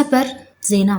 ሰበር ዜና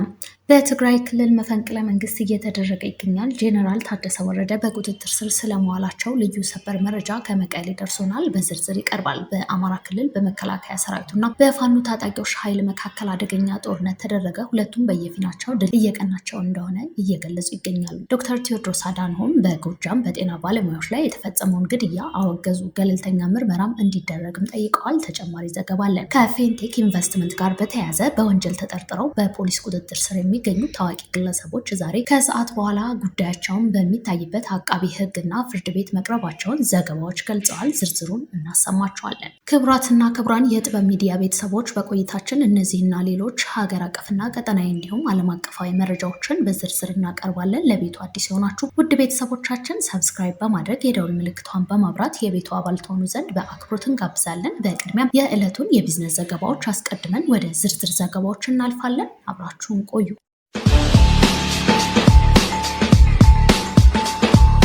በትግራይ ክልል መፈንቅለ መንግስት እየተደረገ ይገኛል። ጄኔራል ታደሰ ወረደ በቁጥጥር ስር ስለመዋላቸው ልዩ ሰበር መረጃ ከመቀሌ ደርሶናል፣ በዝርዝር ይቀርባል። በአማራ ክልል በመከላከያ ሰራዊቱና በፋኖ ታጣቂዎች ኃይል መካከል አደገኛ ጦርነት ተደረገ። ሁለቱም በየፊናቸው ድል እየቀናቸው እንደሆነ እየገለጹ ይገኛሉ። ዶክተር ቴዎድሮስ አዳንሆም በጎጃም በጤና ባለሙያዎች ላይ የተፈጸመውን ግድያ አወገዙ። ገለልተኛ ምርመራም እንዲደረግም ጠይቀዋል። ተጨማሪ ዘገባ አለን። ከፌንቴክ ኢንቨስትመንት ጋር በተያያዘ በወንጀል ተጠርጥረው በፖሊስ ቁጥጥር ስር የሚገኙ ታዋቂ ግለሰቦች ዛሬ ከሰዓት በኋላ ጉዳያቸውን በሚታይበት አቃቢ ሕግና ፍርድ ቤት መቅረባቸውን ዘገባዎች ገልጸዋል። ዝርዝሩን እናሰማቸዋለን። ክቡራትና ክቡራን የጥበብ ሚዲያ ቤተሰቦች በቆይታችን እነዚህና ሌሎች ሀገር አቀፍና ቀጠናዊ እንዲሁም ዓለም አቀፋዊ መረጃዎችን በዝርዝር እናቀርባለን። ለቤቱ አዲስ የሆናችሁ ውድ ቤተሰቦቻችን ሰብስክራይብ በማድረግ የደውል ምልክቷን በማብራት የቤቱ አባል ትሆኑ ዘንድ በአክብሮት እንጋብዛለን። በቅድሚያም የዕለቱን የቢዝነስ ዘገባዎች አስቀድመን ወደ ዝርዝር ዘገባዎች እናልፋለን። አብራችሁን ቆዩ።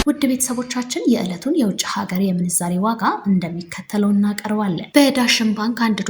ውድ ቤተሰቦቻችን የዕለቱን የውጭ ሀገር የምንዛሬ ዋጋ እንደሚከተለው እናቀርባለን። በዳሽን ባንክ $1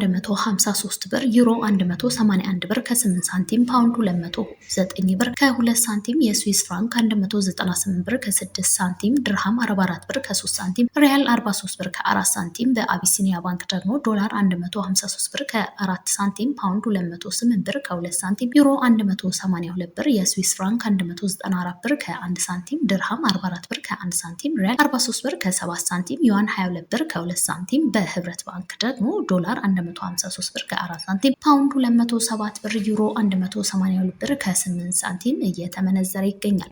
153 ብር፣ ዩሮ 181 ብር ከ8 ሳንቲም፣ ፓውንድ 209 ብር ከ2 ሳንቲም፣ የስዊስ ፍራንክ 198 ብር ከ6 ሳንቲም፣ ድርሃም 44 ብር ከ3 ሳንቲም፣ ሪያል 43 ብር ከ4 ሳንቲም። በአቢሲኒያ ባንክ ደግሞ ዶላር 153 ብር ከ4 ሳንቲም፣ ፓውንድ 208 ብር ከ2 ሳንቲም፣ ዩሮ 182 ብር፣ የስዊስ ፍራንክ 194 ብር ከ1 ሳንቲም፣ ድርሃም 44 ብር ከ1 ሳንቲም፣ ሪያል 43 ብር ከ7 ሳንቲም፣ ዩዋን 22 ብር ከ2 ሳንቲም። በህብረት ባንክ ደግሞ ዶላር 153 ብር ከ4 ሳንቲም፣ ፓውንድ 207 ብር፣ ዩሮ 182 ብር ከ8 ሳንቲም እየተመነዘረ ይገኛል።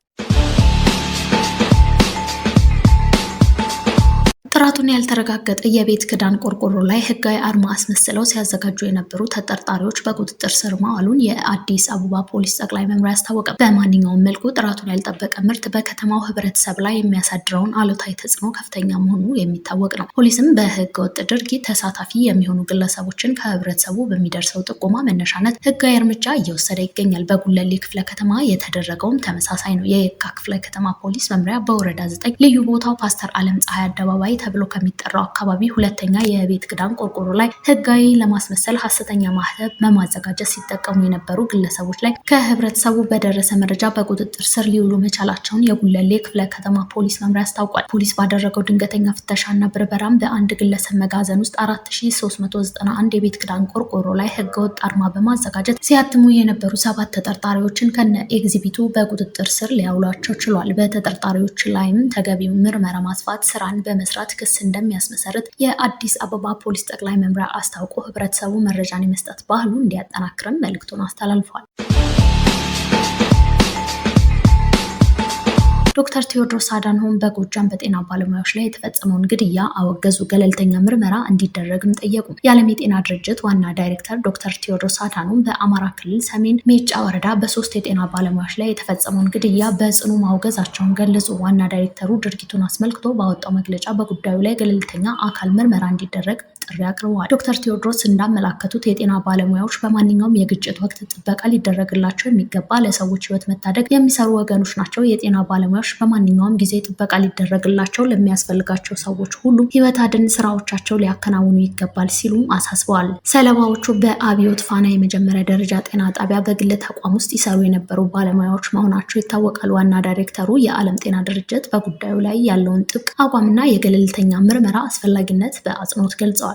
ጥራቱን ያልተረጋገጠ የቤት ክዳን ቆርቆሮ ላይ ህጋዊ አርማ አስመስለው ሲያዘጋጁ የነበሩ ተጠርጣሪዎች በቁጥጥር ስር መዋሉን የአዲስ አበባ ፖሊስ ጠቅላይ መምሪያ አስታወቀ። በማንኛውም መልኩ ጥራቱን ያልጠበቀ ምርት በከተማው ህብረተሰብ ላይ የሚያሳድረውን አሉታዊ ተጽዕኖ ከፍተኛ መሆኑ የሚታወቅ ነው። ፖሊስም በህገ ወጥ ድርጊት ተሳታፊ የሚሆኑ ግለሰቦችን ከህብረተሰቡ በሚደርሰው ጥቆማ መነሻነት ህጋዊ እርምጃ እየወሰደ ይገኛል። በጉለሌ ክፍለ ከተማ የተደረገውም ተመሳሳይ ነው። የየካ ክፍለ ከተማ ፖሊስ መምሪያ በወረዳ 9 ልዩ ቦታው ፓስተር አለም ፀሐይ አደባባይ ተብሎ ከሚጠራው አካባቢ ሁለተኛ የቤት ክዳን ቆርቆሮ ላይ ህጋዊ ለማስመሰል ሐሰተኛ ማህተም በማዘጋጀት ሲጠቀሙ የነበሩ ግለሰቦች ላይ ከህብረተሰቡ በደረሰ መረጃ በቁጥጥር ስር ሊውሉ መቻላቸውን የጉለሌ ክፍለ ከተማ ፖሊስ መምሪያ አስታውቋል። ፖሊስ ባደረገው ድንገተኛ ፍተሻና ብርበራም በአንድ ግለሰብ መጋዘን ውስጥ 4391 የቤት ክዳን ቆርቆሮ ላይ ህገወጥ አርማ በማዘጋጀት ሲያትሙ የነበሩ 7 ተጠርጣሪዎችን ከነ ኤግዚቢቱ በቁጥጥር ስር ሊያውሏቸው ችሏል። በተጠርጣሪዎች ላይም ተገቢው ምርመራ ማስፋት ስራን በመስራት ክስ እንደሚያስመሰርት የአዲስ አበባ ፖሊስ ጠቅላይ መምሪያ አስታውቆ ህብረተሰቡ መረጃን የመስጠት ባህሉ እንዲያጠናክርም መልእክቱን አስተላልፏል። ዶክተር ቴዎድሮስ አዳንሆም በጎጃም በጤና ባለሙያዎች ላይ የተፈጸመውን ግድያ አወገዙ። ገለልተኛ ምርመራ እንዲደረግም ጠየቁ። የዓለም የጤና ድርጅት ዋና ዳይሬክተር ዶክተር ቴዎድሮስ አዳንሆም በአማራ ክልል ሰሜን ሜጫ ወረዳ በ3 የጤና ባለሙያዎች ላይ የተፈጸመውን ግድያ በጽኑ ማውገዛቸውን ገለጹ። ዋና ዳይሬክተሩ ድርጊቱን አስመልክቶ ባወጣው መግለጫ በጉዳዩ ላይ ገለልተኛ አካል ምርመራ እንዲደረግ ጥሪ አቅርበዋል። ዶክተር ቴዎድሮስ እንዳመላከቱት የጤና ባለሙያዎች በማንኛውም የግጭት ወቅት ጥበቃ ሊደረግላቸው የሚገባ ለሰዎች ህይወት መታደግ የሚሰሩ ወገኖች ናቸው። የጤና ባለሙያዎች በማንኛውም ጊዜ ጥበቃ ሊደረግላቸው ለሚያስፈልጋቸው ሰዎች ሁሉ ህይወት አድን ስራዎቻቸው ሊያከናውኑ ይገባል ሲሉም አሳስበዋል። ሰለባዎቹ በአብዮት ፋና የመጀመሪያ ደረጃ ጤና ጣቢያ በግል ተቋም ውስጥ ይሰሩ የነበሩ ባለሙያዎች መሆናቸው ይታወቃል። ዋና ዳይሬክተሩ የዓለም ጤና ድርጅት በጉዳዩ ላይ ያለውን ጥብቅ አቋምና የገለልተኛ ምርመራ አስፈላጊነት በአጽንኦት ገልጸዋል።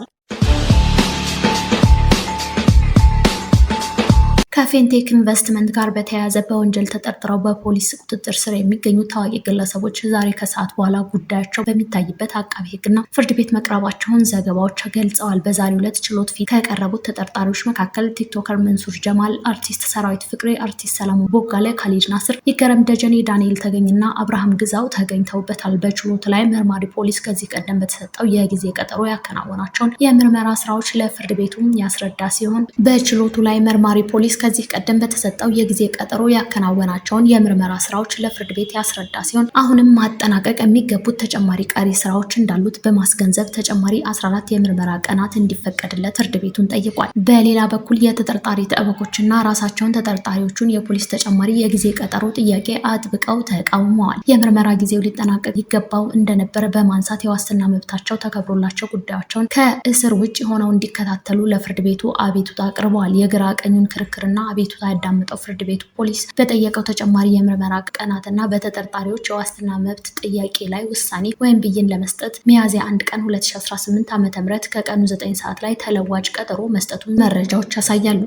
ከፌንቴክ ኢንቨስትመንት ጋር በተያያዘ በወንጀል ተጠርጥረው በፖሊስ ቁጥጥር ስር የሚገኙ ታዋቂ ግለሰቦች ዛሬ ከሰዓት በኋላ ጉዳያቸው በሚታይበት አቃቢ ሕግና ፍርድ ቤት መቅረባቸውን ዘገባዎች ገልጸዋል። በዛሬው ዕለት ችሎት ፊት ከቀረቡት ተጠርጣሪዎች መካከል ቲክቶከር መንሱር ጀማል፣ አርቲስት ሰራዊት ፍቅሬ፣ አርቲስት ሰለሞን ቦጋለ፣ ካሊድ ናስር፣ ይገረም ደጀኔ፣ ዳንኤል ተገኝና አብርሃም ግዛው ተገኝተውበታል። በችሎት ላይ መርማሪ ፖሊስ ከዚህ ቀደም በተሰጠው የጊዜ ቀጠሮ ያከናወናቸውን የምርመራ ስራዎች ለፍርድ ቤቱም ያስረዳ ሲሆን በችሎቱ ላይ መርማሪ ፖሊስ ከዚህ ቀደም በተሰጠው የጊዜ ቀጠሮ ያከናወናቸውን የምርመራ ስራዎች ለፍርድ ቤት ያስረዳ ሲሆን አሁንም ማጠናቀቅ የሚገቡት ተጨማሪ ቀሪ ስራዎች እንዳሉት በማስገንዘብ ተጨማሪ 14 የምርመራ ቀናት እንዲፈቀድለት ፍርድ ቤቱን ጠይቋል። በሌላ በኩል የተጠርጣሪ ጠበቆችና ራሳቸውን ተጠርጣሪዎቹን የፖሊስ ተጨማሪ የጊዜ ቀጠሮ ጥያቄ አጥብቀው ተቃውመዋል። የምርመራ ጊዜው ሊጠናቀቅ ይገባው እንደነበረ በማንሳት የዋስትና መብታቸው ተከብሮላቸው ጉዳያቸውን ከእስር ውጭ ሆነው እንዲከታተሉ ለፍርድ ቤቱ አቤቱታ አቅርበዋል። የግራ ቀኙን ክርክርና ማቅረቡንና አቤቱታ ያዳመጠው ፍርድ ቤቱ ፖሊስ በጠየቀው ተጨማሪ የምርመራ ቀናትና በተጠርጣሪዎች የዋስትና መብት ጥያቄ ላይ ውሳኔ ወይም ብይን ለመስጠት ሚያዝያ 1 ቀን 2018 ዓ.ም ከቀኑ 9 ሰዓት ላይ ተለዋጭ ቀጠሮ መስጠቱን መረጃዎች ያሳያሉ።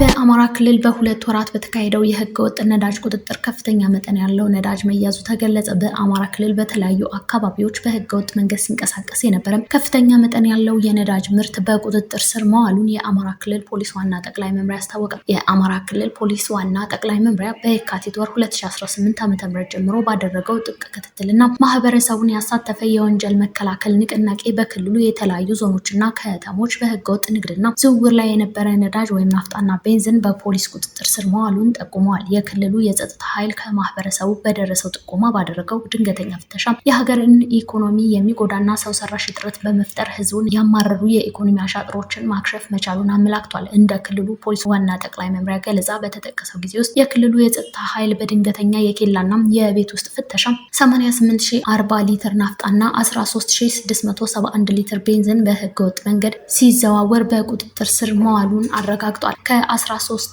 በአማራ ክልል በሁለት ወራት በተካሄደው የህገ ወጥ ነዳጅ ቁጥጥር ከፍተኛ መጠን ያለው ነዳጅ መያዙ ተገለጸ። በአማራ ክልል በተለያዩ አካባቢዎች በህገ ወጥ መንገድ ሲንቀሳቀስ የነበረ ከፍተኛ መጠን ያለው የነዳጅ ምርት በቁጥጥር ስር መዋሉን የአማራ ክልል ፖሊስ ዋና ጠቅላይ መምሪያ አስታወቀ። የአማራ ክልል ፖሊስ ዋና ጠቅላይ መምሪያ በየካቲት ወር 2018 ዓ.ም ጀምሮ ባደረገው ጥብቅ ክትትልና ማህበረሰቡን ያሳተፈ የወንጀል መከላከል ንቅናቄ በክልሉ የተለያዩ ዞኖችና ከተሞች በህገ ወጥ ንግድና ዝውውር ላይ የነበረ ነዳጅ ወይም ናፍጣና ቤንዚን በፖሊስ ቁጥጥር ስር መዋሉን ጠቁመዋል። የክልሉ የጸጥታ ኃይል ከማህበረሰቡ በደረሰው ጥቆማ ባደረገው ድንገተኛ ፍተሻ የሀገርን ኢኮኖሚ የሚጎዳና ሰው ሰራሽ እጥረት በመፍጠር ህዝቡን ያማረሩ የኢኮኖሚ አሻጥሮችን ማክሸፍ መቻሉን አመላክቷል። እንደ ክልሉ ፖሊስ ዋና ጠቅላይ መምሪያ ገለጻ በተጠቀሰው ጊዜ ውስጥ የክልሉ የጸጥታ ኃይል በድንገተኛ የኬላና የቤት ውስጥ ፍተሻ 88,040 ሊትር ናፍጣና 13,671 ሊትር ቤንዚን በህገወጥ መንገድ ሲዘዋወር በቁጥጥር ስር መዋሉን አረጋግጧል። ከ13,063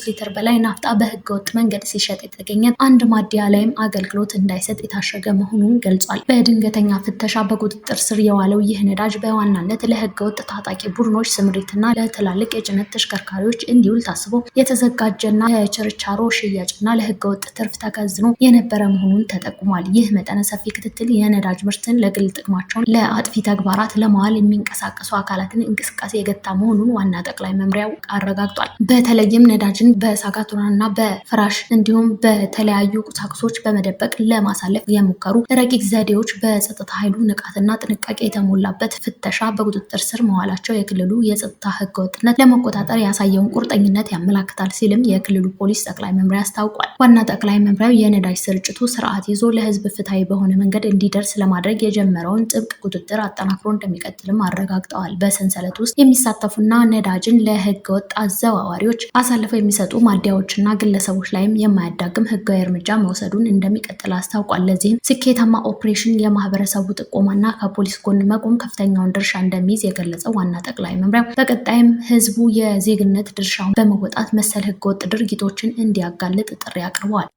ሊትር በላይ ናፍጣ በህገወጥ መንገድ ሲሸጥ የተገኘ አንድ ማደያ ላይም አገልግሎት እንዳይሰጥ የታሸገ መሆኑን ገልጿል። በድንገተኛ ፍተሻ በቁጥጥር ስር የዋለው ይህ ነዳጅ በዋናነት ለህገወጥ ታጣቂ ቡድኖች ስምሪትና ለትላልቅ የጭነት ተሽከርካሪዎች እንዲውል ታስቦ የተዘጋጀና ለችርቻሮ ሽያጭና ለህገወጥ ትርፍ ተከዝኖ የነበረ መሆኑን ተጠቁሟል። ይህ መጠነ ሰፊ ክትትል የነዳጅ ምርትን ለግል ጥቅማቸውን ለአጥፊ ተግባራት ለማዋል የሚንቀሳቀሱ አካላትን እንቅስቃሴ የገታ መሆኑን ዋና ጠቅላይ መምሪያው አረጋግጧል። በተለይም ነዳጅን በሳጋቱራና በፍራሽ እንዲሁም በተለያዩ ቁሳቁሶች በመደበቅ ለማሳለፍ የሞከሩ ረቂቅ ዘዴዎች በጸጥታ ኃይሉ ንቃትና ጥንቃቄ የተሞላበት ፍተሻ በቁጥጥር ስር መዋላቸው የክልሉ የጸጥታ ህገወጥነት ለመቆጣጠር ያሳየውን ቁርጠኝነት ያመላክታል ሲልም የክልሉ ፖሊስ ጠቅላይ መምሪያ አስታውቋል። ዋና ጠቅላይ መምሪያው የነዳጅ ስርጭቱ ስርዓት ይዞ ለህዝብ ፍትሃዊ በሆነ መንገድ እንዲደርስ ለማድረግ የጀመረውን ጥብቅ ቁጥጥር አጠናክሮ እንደሚቀጥልም አረጋግጠዋል። በሰንሰለት ውስጥ የሚሳተፉና ነዳጅን ለህገወጥ አዘዋዋሪዎች አሳልፈው የሚሰጡ ማደያዎችና ግለሰቦች ላይም የማያዳግም ህጋዊ እርምጃ መውሰዱን እንደሚቀጥል አስታውቋል። ለዚህም ስኬታማ ኦፕሬሽን የማህበረሰቡ ጥቆማና ከፖሊስ ጎን መቆም ከፍተኛውን ድርሻ እንደሚይዝ የገለጸው ዋና ጠቅላይ መምሪያው በቀጣይም ህዝቡ የዜግነት ድርሻውን በመወጣት መሰል ህገወጥ ድርጊቶችን እንዲያጋልጥ ጥሪ አቅርበዋል።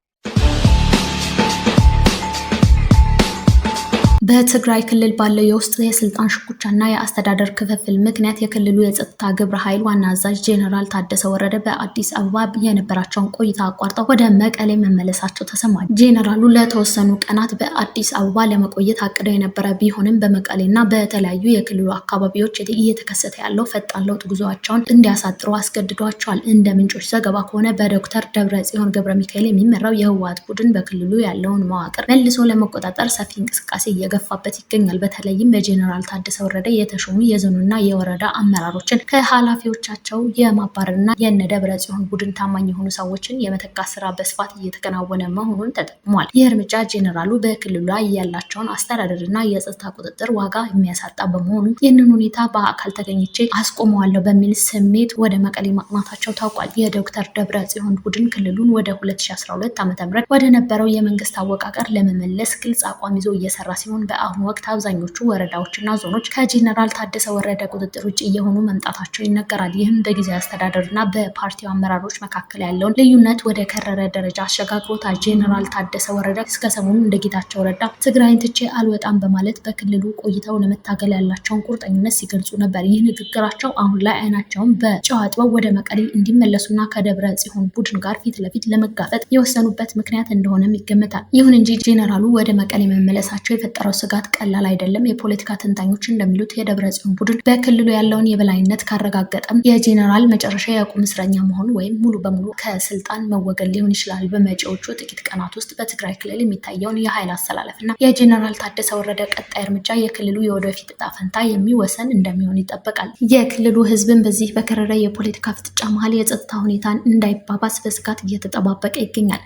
በትግራይ ክልል ባለው የውስጥ የስልጣን ሽኩቻና የአስተዳደር ክፍፍል ምክንያት የክልሉ የጸጥታ ግብረ ኃይል ዋና አዛዥ ጄኔራል ታደሰ ወረደ በአዲስ አበባ የነበራቸውን ቆይታ አቋርጠው ወደ መቀሌ መመለሳቸው ተሰማ። ጄኔራሉ ለተወሰኑ ቀናት በአዲስ አበባ ለመቆየት አቅደው የነበረ ቢሆንም በመቀሌና በተለያዩ የክልሉ አካባቢዎች እየተከሰተ ያለው ፈጣን ለውጥ ጉዞአቸውን እንዲያሳጥሩ አስገድዷቸዋል። እንደ ምንጮች ዘገባ ከሆነ በዶክተር ደብረጽዮን ገብረ ሚካኤል የሚመራው የህወሓት ቡድን በክልሉ ያለውን መዋቅር መልሶ ለመቆጣጠር ሰፊ እንቅስቃሴ እየገፋበት ይገኛል። በተለይም በጄኔራል ታደሰ ወረደ የተሾሙ የዞንና የወረዳ አመራሮችን ከኃላፊዎቻቸው የማባረርና የነ ደብረጽዮን ቡድን ታማኝ የሆኑ ሰዎችን የመተካት ስራ በስፋት እየተከናወነ መሆኑን ተጠቅሟል። ይህ እርምጃ ጄኔራሉ በክልሉ ላይ ያላቸውን አስተዳደርና የጸጥታ ቁጥጥር ዋጋ የሚያሳጣ በመሆኑ ይህንን ሁኔታ በአካል ተገኝቼ አስቆመዋለሁ በሚል ስሜት ወደ መቀሌ ማቅናታቸው ታውቋል። የዶክተር ደብረጽዮን ቡድን ክልሉን ወደ 2012 ዓ.ም ወደ ነበረው የመንግስት አወቃቀር ለመመለስ ግልጽ አቋም ይዞ እየሰራ ሲሆን በአሁኑ ወቅት አብዛኞቹ ወረዳዎችና ዞኖች ከጄኔራል ታደሰ ወረደ ቁጥጥር ውጭ እየሆኑ መምጣታቸው ይነገራል። ይህም በጊዜያዊ አስተዳደርና በፓርቲው አመራሮች መካከል ያለውን ልዩነት ወደ ከረረ ደረጃ አሸጋግሮታል። ጄኔራል ታደሰ ወረደ እስከ ሰሞኑ እንደ ጌታቸው ረዳ ትግራይን ትቼ አልወጣም በማለት በክልሉ ቆይተው ለመታገል ያላቸውን ቁርጠኝነት ሲገልጹ ነበር። ይህ ንግግራቸው አሁን ላይ አይናቸውን በጨው አጥበው ወደ መቀሌ እንዲመለሱና ከደብረ ጽዮን ቡድን ጋር ፊት ለፊት ለመጋፈጥ የወሰኑበት ምክንያት እንደሆነም ይገመታል። ይሁን እንጂ ጄኔራሉ ወደ መቀሌ መመለሳቸው የፈጠረው ስጋት ቀላል አይደለም። የፖለቲካ ተንታኞች እንደሚሉት የደብረጽዮን ቡድን በክልሉ ያለውን የበላይነት ካረጋገጠም የጄኔራል መጨረሻ የቁም እስረኛ መሆን ወይም ሙሉ በሙሉ ከስልጣን መወገድ ሊሆን ይችላል። በመጪዎቹ ጥቂት ቀናት ውስጥ በትግራይ ክልል የሚታየውን የኃይል አሰላለፍና የጄኔራል ታደሰ ወረደ ቀጣይ እርምጃ የክልሉ የወደፊት ዕጣ ፈንታ የሚወሰን እንደሚሆን ይጠበቃል። የክልሉ ህዝብን በዚህ በከረረ የፖለቲካ ፍጥጫ መሀል የጸጥታ ሁኔታን እንዳይባባስ በስጋት እየተጠባበቀ ይገኛል።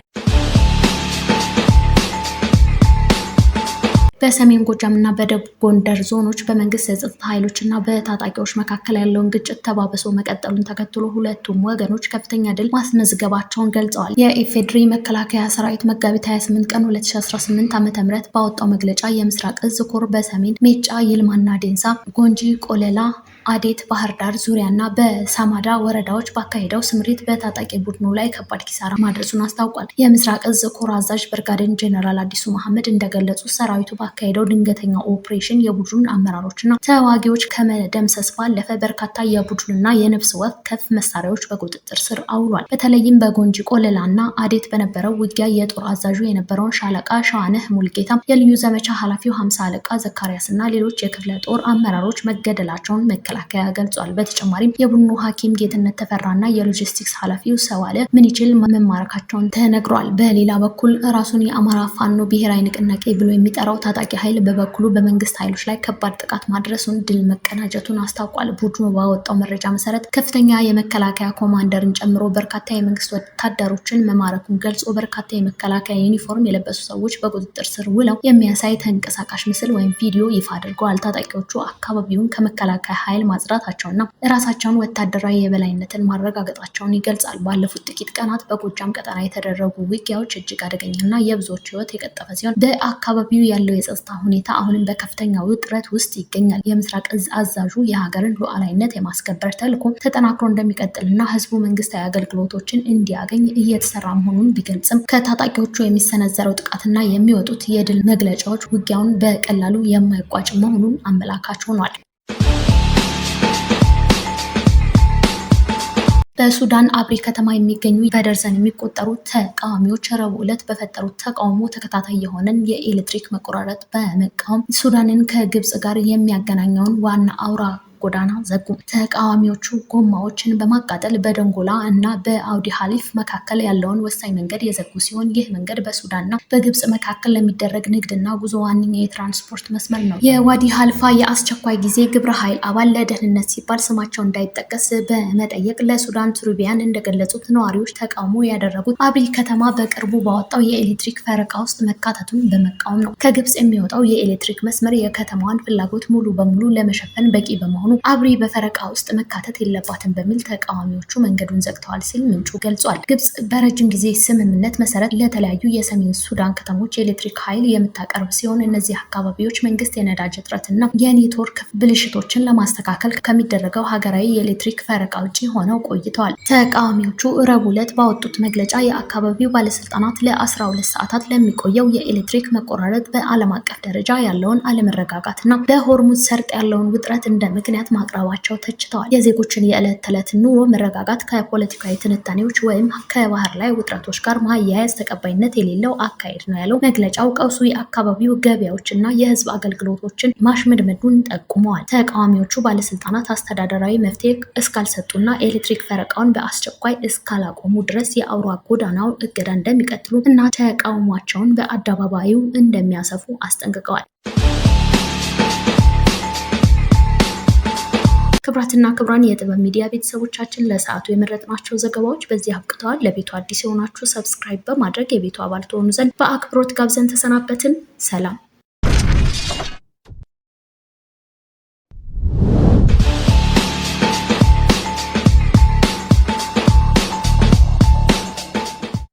በሰሜን ጎጃም እና በደቡብ ጎንደር ዞኖች በመንግስት የጸጥታ ኃይሎችና በታጣቂዎች መካከል ያለውን ግጭት ተባብሶ መቀጠሉን ተከትሎ ሁለቱም ወገኖች ከፍተኛ ድል ማስመዝገባቸውን ገልጸዋል። የኢፌዴሪ መከላከያ ሰራዊት መጋቢት 28 ቀን 2018 ዓ.ም ባወጣው መግለጫ የምስራቅ እዝ ኮር በሰሜን ሜጫ፣ ይልማና ዴንሳ፣ ጎንጂ፣ ቆለላ፣ አዴት፣ ባህር ዳር ዙሪያና በሳማዳ ወረዳዎች ባካሄደው ስምሪት በታጣቂ ቡድኑ ላይ ከባድ ኪሳራ ማድረሱን አስታውቋል። የምስራቅ እዝ ኮር አዛዥ ብርጋዴር ጄኔራል አዲሱ መሐመድ እንደገለጹ ሰራዊቱ ባካሄደው ድንገተኛ ኦፕሬሽን የቡድኑን አመራሮችና ተዋጊዎች ከመደምሰስ ባለፈ በርካታ የቡድንና የነፍስ ወከፍ መሳሪያዎች በቁጥጥር ስር አውሏል። በተለይም በጎንጂ ቆለላና አዴት በነበረው ውጊያ የጦር አዛዡ የነበረውን ሻለቃ ሸዋነህ ሙልጌታ፣ የልዩ ዘመቻ ኃላፊው 50 አለቃ ዘካሪያስና ሌሎች የክፍለ ጦር አመራሮች መገደላቸውን መከላከያ ገልጿል። በተጨማሪም የቡድኑ ሐኪም ጌትነት ተፈራና የሎጂስቲክስ ኃላፊው ሰዋለ ምንይችል መማረካቸውን ተነግሯል። በሌላ በኩል ራሱን የአማራ ፋኖ ብሔራዊ ንቅናቄ ብሎ የሚጠራው ታጣቂ ኃይል በበኩሉ በመንግስት ኃይሎች ላይ ከባድ ጥቃት ማድረሱን ድል መቀናጀቱን አስታውቋል። ቡድኑ ባወጣው መረጃ መሰረት ከፍተኛ የመከላከያ ኮማንደርን ጨምሮ በርካታ የመንግስት ወታደሮችን መማረኩን ገልጾ በርካታ የመከላከያ ዩኒፎርም የለበሱ ሰዎች በቁጥጥር ስር ውለው የሚያሳይ ተንቀሳቃሽ ምስል ወይም ቪዲዮ ይፋ አድርገዋል። ታጣቂዎቹ አካባቢውን ከመከላከያ ኃይል ማጽዳታቸውና ራሳቸውን ወታደራዊ የበላይነትን ማረጋገጣቸውን ይገልጻል። ባለፉት ጥቂት ቀናት በጎጃም ቀጠና የተደረጉ ውጊያዎች እጅግ አደገኛና የብዙዎች ሕይወት የቀጠፈ ሲሆን በአካባቢው ያለው የጸጥታ ሁኔታ አሁንም በከፍተኛ ውጥረት ውስጥ ይገኛል። የምስራቅ እዝ አዛዡ የሀገርን ሉዓላዊነት የማስከበር ተልዕኮ ተጠናክሮ እንደሚቀጥልና ህዝቡ መንግስታዊ አገልግሎቶችን እንዲያገኝ እየተሰራ መሆኑን ቢገልጽም ከታጣቂዎቹ የሚሰነዘረው ጥቃትና የሚወጡት የድል መግለጫዎች ውጊያውን በቀላሉ የማይቋጭ መሆኑን አመላካች ሆኗል። በሱዳን አብሪ ከተማ የሚገኙ በደርዘን የሚቆጠሩ ተቃዋሚዎች ረቡዕ ዕለት በፈጠሩት ተቃውሞ ተከታታይ የሆነን የኤሌክትሪክ መቆራረጥ በመቃወም ሱዳንን ከግብጽ ጋር የሚያገናኘውን ዋና አውራ ጎዳና ዘጉ። ተቃዋሚዎቹ ጎማዎችን በማቃጠል በደንጎላ እና በአውዲ ሀሊፍ መካከል ያለውን ወሳኝ መንገድ የዘጉ ሲሆን ይህ መንገድ በሱዳንና በግብጽ መካከል ለሚደረግ ንግድና ጉዞ ዋነኛ የትራንስፖርት መስመር ነው። የዋዲ ሀልፋ የአስቸኳይ ጊዜ ግብረ ኃይል አባል ለደህንነት ሲባል ስማቸው እንዳይጠቀስ በመጠየቅ ለሱዳን ትሪቢያን እንደገለጹት ነዋሪዎች ተቃውሞ ያደረጉት አብሪ ከተማ በቅርቡ ባወጣው የኤሌክትሪክ ፈረቃ ውስጥ መካተቱን በመቃወም ነው። ከግብጽ የሚወጣው የኤሌክትሪክ መስመር የከተማዋን ፍላጎት ሙሉ በሙሉ ለመሸፈን በቂ በመሆኑ አብሪ በፈረቃ ውስጥ መካተት የለባትም በሚል ተቃዋሚዎቹ መንገዱን ዘግተዋል ሲል ምንጩ ገልጿል። ግብጽ በረጅም ጊዜ ስምምነት መሰረት ለተለያዩ የሰሜን ሱዳን ከተሞች የኤሌክትሪክ ኃይል የምታቀርብ ሲሆን እነዚህ አካባቢዎች መንግስት የነዳጅ እጥረትና የኔትወርክ ብልሽቶችን ለማስተካከል ከሚደረገው ሀገራዊ የኤሌክትሪክ ፈረቃ ውጪ ሆነው ቆይተዋል። ተቃዋሚዎቹ ረቡዕ ዕለት ባወጡት መግለጫ የአካባቢው ባለስልጣናት ለ12 ሰዓታት ለሚቆየው የኤሌክትሪክ መቆራረጥ በዓለም አቀፍ ደረጃ ያለውን አለመረጋጋትና በሆርሙዝ ሰርጥ ያለውን ውጥረት እንደ ምክንያት ማቅረባቸው ተችተዋል። የዜጎችን የዕለት ተዕለት ኑሮ መረጋጋት ከፖለቲካዊ ትንታኔዎች ወይም ከባህር ላይ ውጥረቶች ጋር ማያያዝ ተቀባይነት የሌለው አካሄድ ነው ያለው መግለጫው ቀውሱ የአካባቢው ገበያዎችና የህዝብ አገልግሎቶችን ማሽመድመዱን ጠቁመዋል። ተቃዋሚዎቹ ባለስልጣናት አስተዳደራዊ መፍትሄ እስካልሰጡና ኤሌክትሪክ ፈረቃውን በአስቸኳይ እስካላቆሙ ድረስ የአውራ ጎዳናው እገዳ እንደሚቀጥሉ እና ተቃውሟቸውን በአደባባዩ እንደሚያሰፉ አስጠንቅቀዋል። ክብራትና ክብራን የጥበብ ሚዲያ ቤተሰቦቻችን ለሰዓቱ የመረጥናቸው ዘገባዎች በዚህ አብቅተዋል። ለቤቱ አዲስ የሆናችሁ ሰብስክራይብ በማድረግ የቤቱ አባል ትሆኑ ዘንድ በአክብሮት ጋብዘን ተሰናበትን። ሰላም።